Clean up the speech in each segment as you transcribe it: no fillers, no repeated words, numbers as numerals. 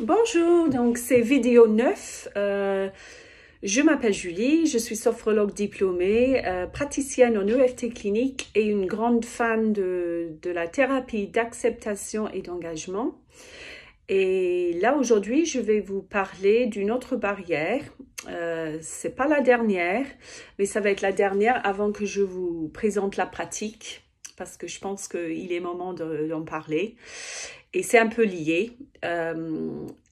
Bonjour, donc c'est vidéo 9. Je m'appelle Julie, je suis sophrologue diplômée, praticienne en EFT clinique et une grande fan de la thérapie d'acceptation et d'engagement. Et là aujourd'hui, je vais vous parler d'une autre barrière. C'est pas la dernière, mais ça va être la dernière avant que je vous présente la pratique, parce que je pense qu'il est moment d'en parler. Et c'est un peu lié.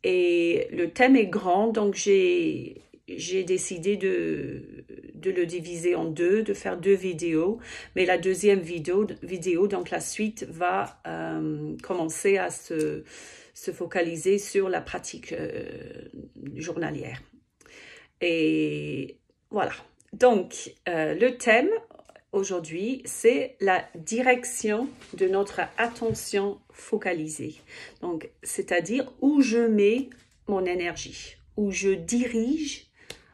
Et le thème est grand, donc j'ai décidé de le diviser en deux, de faire deux vidéos. Mais la deuxième vidéo donc la suite, va commencer à se focaliser sur la pratique journalière. Et voilà. Donc, le thème aujourd'hui, c'est la direction de notre attention focalisée. Donc, c'est-à-dire où je mets mon énergie, où je dirige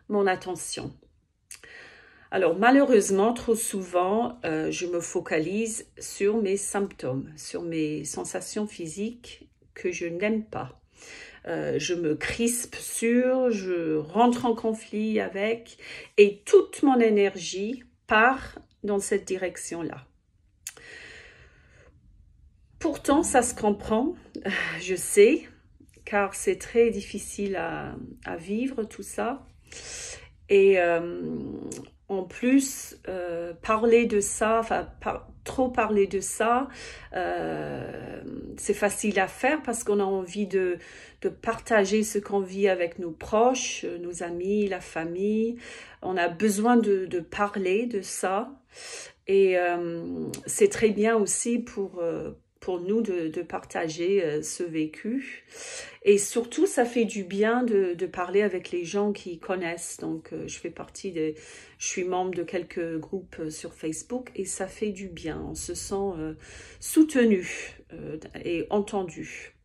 mon attention. Alors, malheureusement, trop souvent, je me focalise sur mes symptômes, sur mes sensations physiques que je n'aime pas. Je me crispe je rentre en conflit avec, et toute mon énergie part dans cette direction-là. Pourtant, ça se comprend, je sais, car c'est très difficile à vivre tout ça. Et en plus, parler de ça, trop parler de ça, c'est facile à faire parce qu'on a envie de partager ce qu'on vit avec nos proches, nos amis, la famille. On a besoin de parler de ça. Et c'est très bien aussi pour nous de partager ce vécu. Et surtout, ça fait du bien de parler avec les gens qui connaissent. Donc, je suis membre de quelques groupes sur Facebook et ça fait du bien. On se sent soutenu et entendu.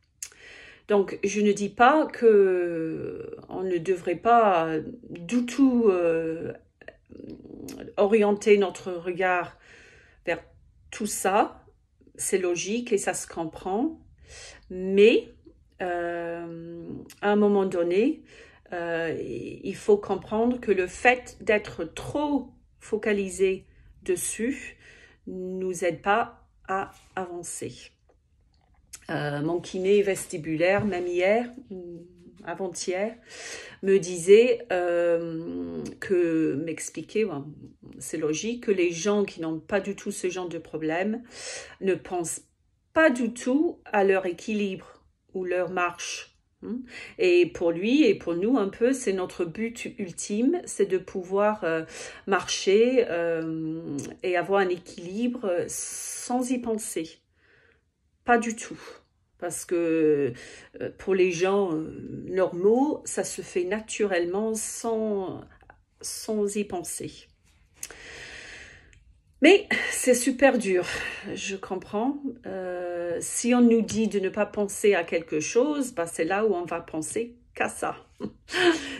Donc, je ne dis pas qu'on ne devrait pas du tout orienter notre regard vers tout ça. C'est logique et ça se comprend, mais à un moment donné, il faut comprendre que le fait d'être trop focalisé dessus ne nous aide pas à avancer. Mon kiné vestibulaire, même hier, avant-hier, me disait m'expliquait, c'est logique, que les gens qui n'ont pas du tout ce genre de problème ne pensent pas du tout à leur équilibre ou leur marche. Et pour lui et pour nous un peu, c'est notre but ultime, c'est de pouvoir marcher et avoir un équilibre sans y penser. Pas du tout. Parce que pour les gens normaux, ça se fait naturellement sans y penser. Mais c'est super dur, je comprends. Si on nous dit de ne pas penser à quelque chose, c'est là où on va penser qu'à ça.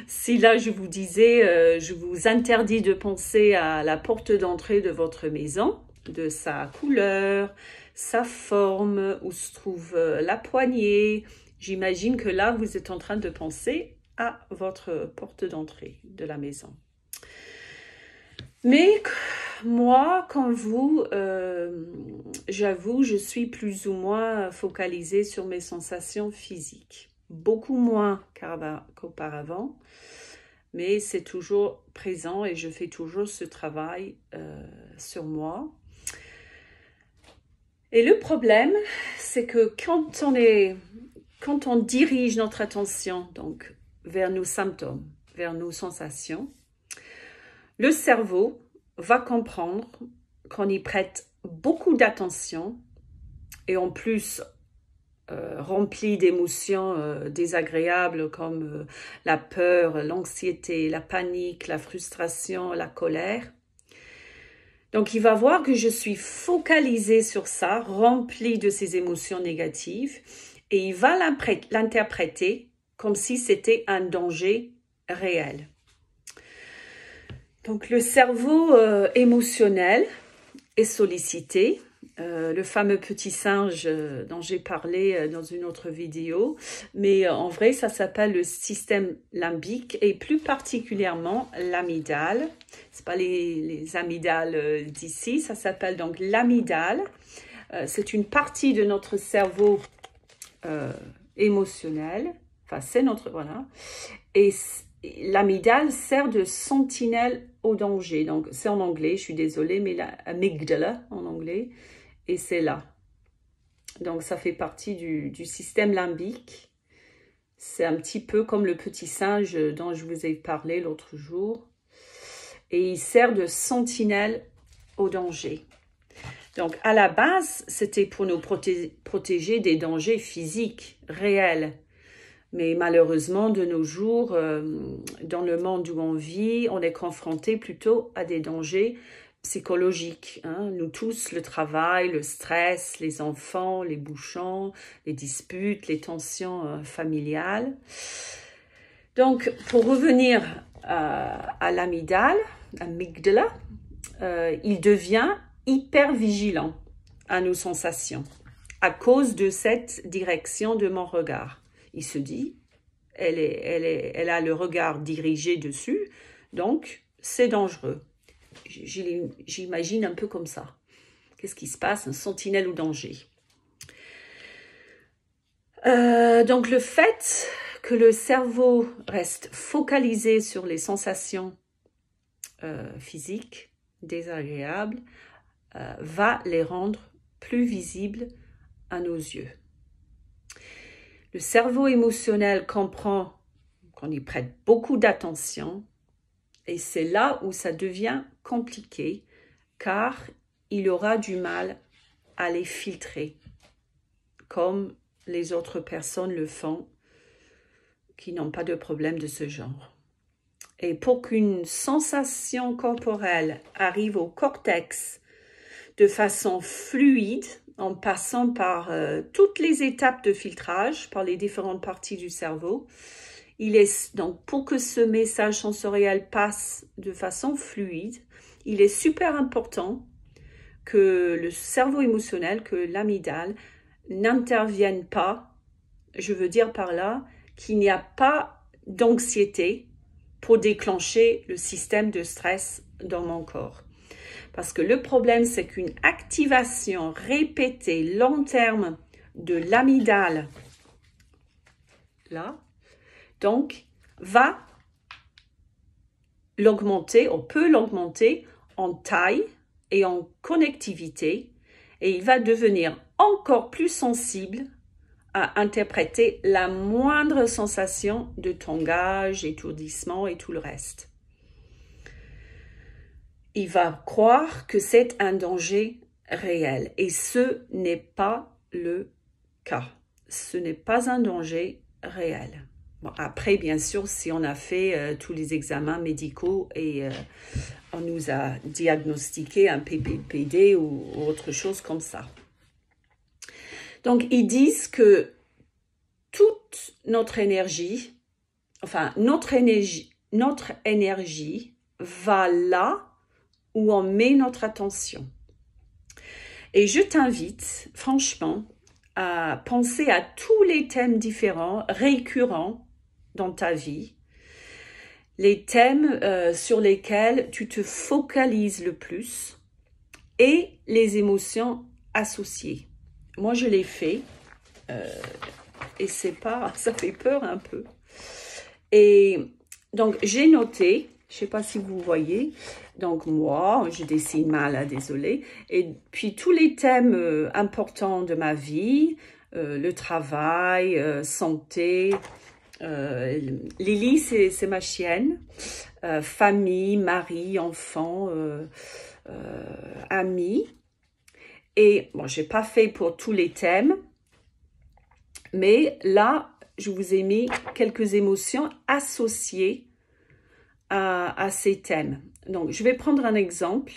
Si là je vous disais, je vous interdis de penser à la porte d'entrée de votre maison, de sa couleur, sa forme, où se trouve la poignée. J'imagine que là, vous êtes en train de penser à votre porte d'entrée de la maison. Mais moi, comme vous, j'avoue, je suis plus ou moins focalisée sur mes sensations physiques. Beaucoup moins qu'auparavant, mais c'est toujours présent et je fais toujours ce travail sur moi. Et le problème, c'est que quand on dirige notre attention donc, vers nos symptômes, vers nos sensations, le cerveau va comprendre qu'on y prête beaucoup d'attention et en plus rempli d'émotions désagréables comme la peur, l'anxiété, la panique, la frustration, la colère. Donc, il va voir que je suis focalisée sur ça, remplie de ces émotions négatives, et il va l'interpréter comme si c'était un danger réel. Donc, le cerveau émotionnel est sollicité le fameux petit singe dont j'ai parlé dans une autre vidéo. Mais en vrai, ça s'appelle le système limbique et plus particulièrement l'amygdale. C'est pas les amygdales d'ici, ça s'appelle donc l'amygdale. C'est une partie de notre cerveau émotionnel. Enfin, c'est notre... Voilà. Et l'amygdale sert de sentinelle au danger. Donc, c'est en anglais, je suis désolée, mais l'amygdala en anglais. Et c'est là. Donc, ça fait partie du système limbique. C'est un petit peu comme le petit singe dont je vous ai parlé l'autre jour. Et il sert de sentinelle au danger. Donc, à la base, c'était pour nous protéger des dangers physiques, réels. Mais malheureusement, de nos jours, dans le monde où on vit, on est confronté plutôt à des dangers psychologiques. Hein. Nous tous, le travail, le stress, les enfants, les bouchons, les disputes, les tensions familiales. Donc, pour revenir à l'amygdale, il devient hyper vigilant à nos sensations à cause de cette direction de mon regard. Il se dit, elle a le regard dirigé dessus, donc c'est dangereux. J'imagine un peu comme ça. Qu'est-ce qui se passe? Un sentinelle au danger. Donc le fait que le cerveau reste focalisé sur les sensations physiques désagréables va les rendre plus visibles à nos yeux. Le cerveau émotionnel comprend qu'on y prête beaucoup d'attention et c'est là où ça devient compliqué car il aura du mal à les filtrer comme les autres personnes le font qui n'ont pas de problème de ce genre. Et pour qu'une sensation corporelle arrive au cortex de façon fluide, en passant par toutes les étapes de filtrage, par les différentes parties du cerveau. Donc, pour que ce message sensoriel passe de façon fluide, il est super important que le cerveau émotionnel, que l'amygdale, n'intervienne pas. Je veux dire par là qu'il n'y a pas d'anxiété pour déclencher le système de stress dans mon corps. Parce que le problème, c'est qu'une activation répétée long terme de l'amygdale, là, donc, va l'augmenter, on peut l'augmenter en taille et en connectivité, et il va devenir encore plus sensible à interpréter la moindre sensation de tangage, étourdissement et tout le reste. Il va croire que c'est un danger réel. Et ce n'est pas le cas. Ce n'est pas un danger réel. Bon, après, bien sûr, si on a fait tous les examens médicaux et on nous a diagnostiqué un PPPD ou autre chose comme ça. Donc, ils disent que toute notre énergie, notre énergie va là où on met notre attention. Et je t'invite, franchement, à penser à tous les thèmes différents, récurrents dans ta vie, les thèmes sur lesquels tu te focalises le plus et les émotions associées. Moi, je l'ai fait et c'est pas, ça fait peur un peu. Et donc, j'ai noté, je ne sais pas si vous voyez, donc moi, je dessine mal, hein, désolée. Et puis tous les thèmes importants de ma vie, le travail, santé, Lily, c'est ma chienne, famille, mari, enfant, amis. Et bon, je n'ai pas fait pour tous les thèmes, mais là, je vous ai mis quelques émotions associées à ces thèmes. Donc, je vais prendre un exemple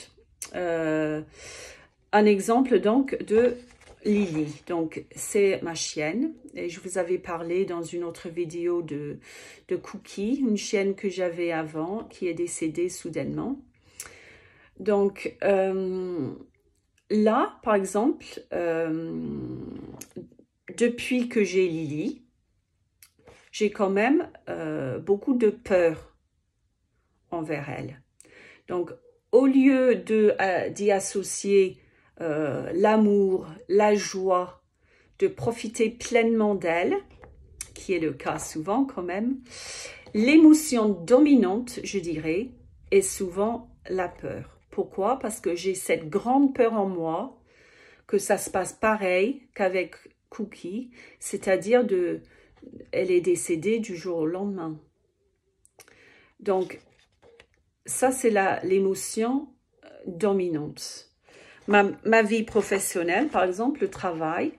donc de Lily. Donc, c'est ma chienne et je vous avais parlé dans une autre vidéo de Cookie, une chienne que j'avais avant qui est décédée soudainement. Donc, là, par exemple, depuis que j'ai Lily, j'ai quand même beaucoup de peur envers elle. Donc, au lieu d'y associer l'amour, la joie, de profiter pleinement d'elle, qui est le cas souvent quand même, l'émotion dominante, je dirais, est souvent la peur. Pourquoi? Parce que j'ai cette grande peur en moi que ça se passe pareil qu'avec Cookie, c'est-à-dire elle est décédée du jour au lendemain. Donc, ça, c'est l'émotion dominante. Ma vie professionnelle, par exemple, le travail,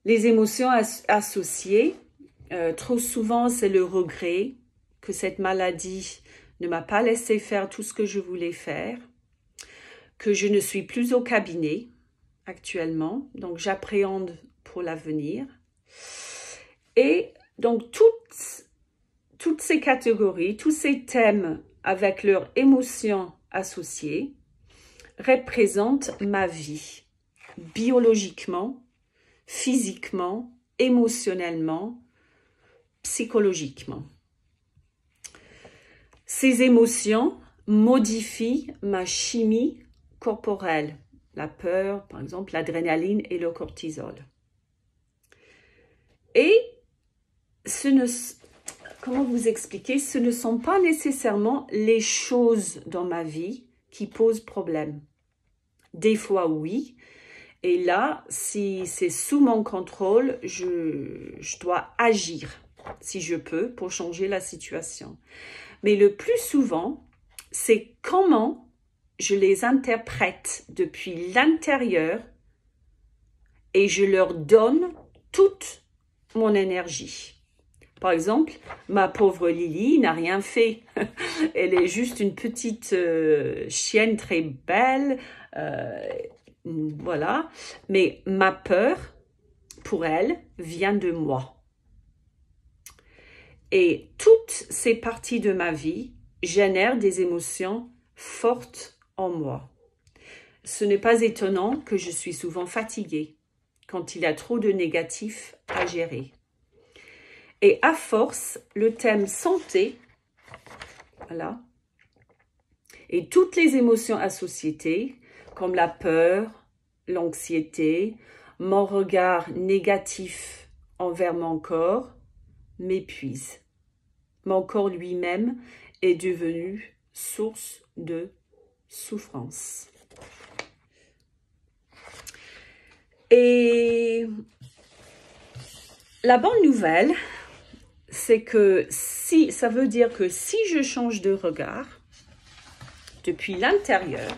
les émotions associées, trop souvent, c'est le regret que cette maladie ne m'a pas laissé faire tout ce que je voulais faire, que je ne suis plus au cabinet actuellement, donc j'appréhende pour l'avenir. Et donc, toutes ces catégories, tous ces thèmes avec leurs émotions associées représentent ma vie, biologiquement, physiquement, émotionnellement, psychologiquement. Ces émotions modifient ma chimie corporelle, la peur, par exemple, l'adrénaline et le cortisol. Et comment vous expliquer, ce ne sont pas nécessairement les choses dans ma vie qui posent problème. Des fois, oui. Et là, si c'est sous mon contrôle, je dois agir, si je peux, pour changer la situation. Mais le plus souvent, c'est comment je les interprète depuis l'intérieur et je leur donne toute mon énergie. Par exemple, ma pauvre Lily n'a rien fait. Elle est juste une petite chienne très belle. Voilà. Mais ma peur, pour elle, vient de moi. Et toutes ces parties de ma vie génèrent des émotions fortes en moi. Ce n'est pas étonnant que je suis souvent fatiguée quand il y a trop de négatifs à gérer. Et à force, le thème santé, voilà, et toutes les émotions associées, comme la peur, l'anxiété, mon regard négatif envers mon corps, m'épuisent. Mon corps lui-même est devenu source de souffrance. Et la bonne nouvelle, c'est que ça veut dire que si je change de regard depuis l'intérieur,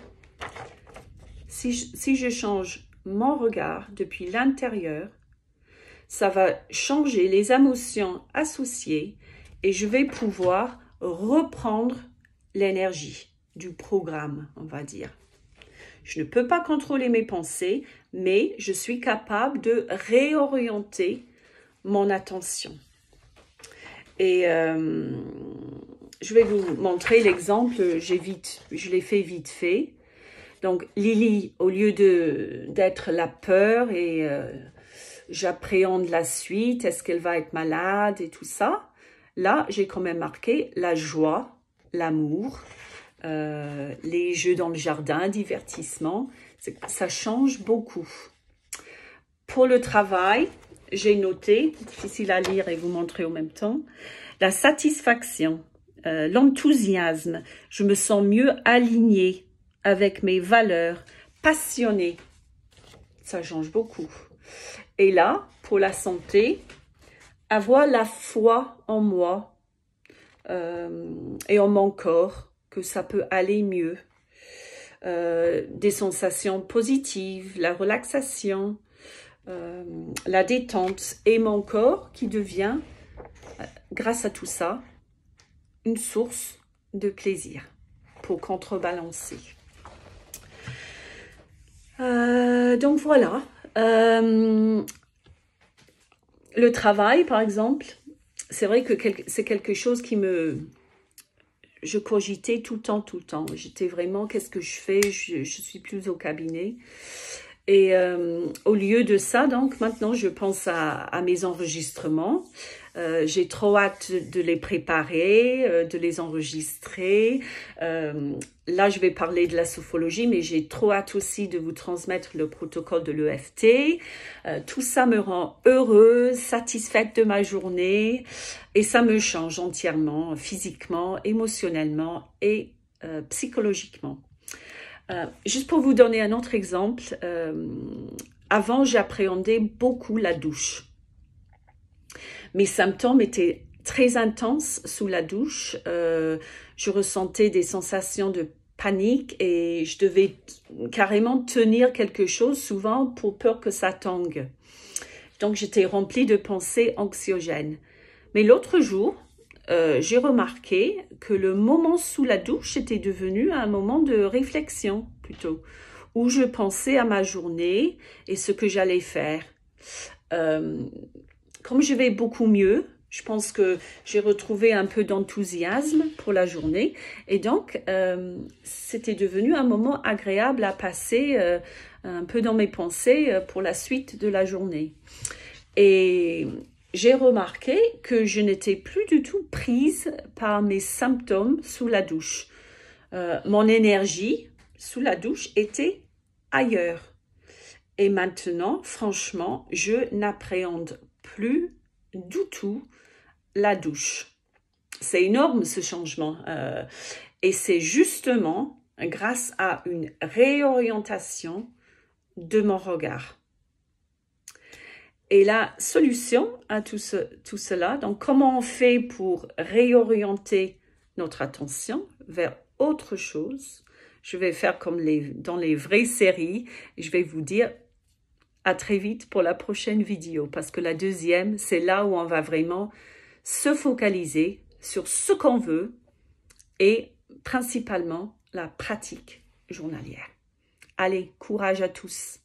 si je change mon regard depuis l'intérieur, ça va changer les émotions associées et je vais pouvoir reprendre l'énergie du programme, on va dire. Je ne peux pas contrôler mes pensées, mais je suis capable de réorienter mon attention. Et je vais vous montrer l'exemple, je l'ai fait vite fait. Donc Lily, au lieu d'être la peur et j'appréhende la suite, est-ce qu'elle va être malade et tout ça, là j'ai quand même marqué la joie, l'amour, les jeux dans le jardin, divertissement, ça change beaucoup. Pour le travail, j'ai noté, difficile à lire et vous montrer en même temps, la satisfaction, l'enthousiasme, je me sens mieux alignée avec mes valeurs, passionnée, ça change beaucoup. Et là, pour la santé, avoir la foi en moi et en mon corps, que ça peut aller mieux. Des sensations positives, la relaxation, la détente et mon corps qui devient, grâce à tout ça, une source de plaisir pour contrebalancer. Donc voilà, le travail par exemple, c'est vrai que c'est quelque chose qui me... je cogitais tout le temps, tout le temps. J'étais vraiment, qu'est-ce que je fais? Je suis plus au cabinet. Et au lieu de ça, donc, maintenant, je pense à mes enregistrements. J'ai trop hâte de les préparer, de les enregistrer. Là, je vais parler de la sophrologie, mais j'ai trop hâte aussi de vous transmettre le protocole de l'EFT. Tout ça me rend heureuse, satisfaite de ma journée et ça me change entièrement, physiquement, émotionnellement et psychologiquement. Juste pour vous donner un autre exemple, avant j'appréhendais beaucoup la douche. Mes symptômes étaient très intenses sous la douche. Je ressentais des sensations de panique et je devais carrément tenir quelque chose souvent pour peur que ça tangue. Donc j'étais remplie de pensées anxiogènes. Mais l'autre jour, j'ai remarqué que le moment sous la douche était devenu un moment de réflexion plutôt, où je pensais à ma journée et ce que j'allais faire. Comme je vais beaucoup mieux, je pense que j'ai retrouvé un peu d'enthousiasme pour la journée et donc c'était devenu un moment agréable à passer un peu dans mes pensées pour la suite de la journée. Et j'ai remarqué que je n'étais plus du tout prise par mes symptômes sous la douche. Mon énergie sous la douche était ailleurs. Et maintenant, franchement, je n'appréhende plus du tout la douche. C'est énorme ce changement. Et c'est justement grâce à une réorientation de mon regard. Et la solution à tout cela, donc comment on fait pour réorienter notre attention vers autre chose? Je vais faire comme dans les vraies séries, et je vais vous dire à très vite pour la prochaine vidéo, parce que la deuxième, c'est là où on va vraiment se focaliser sur ce qu'on veut et principalement la pratique journalière. Allez, courage à tous!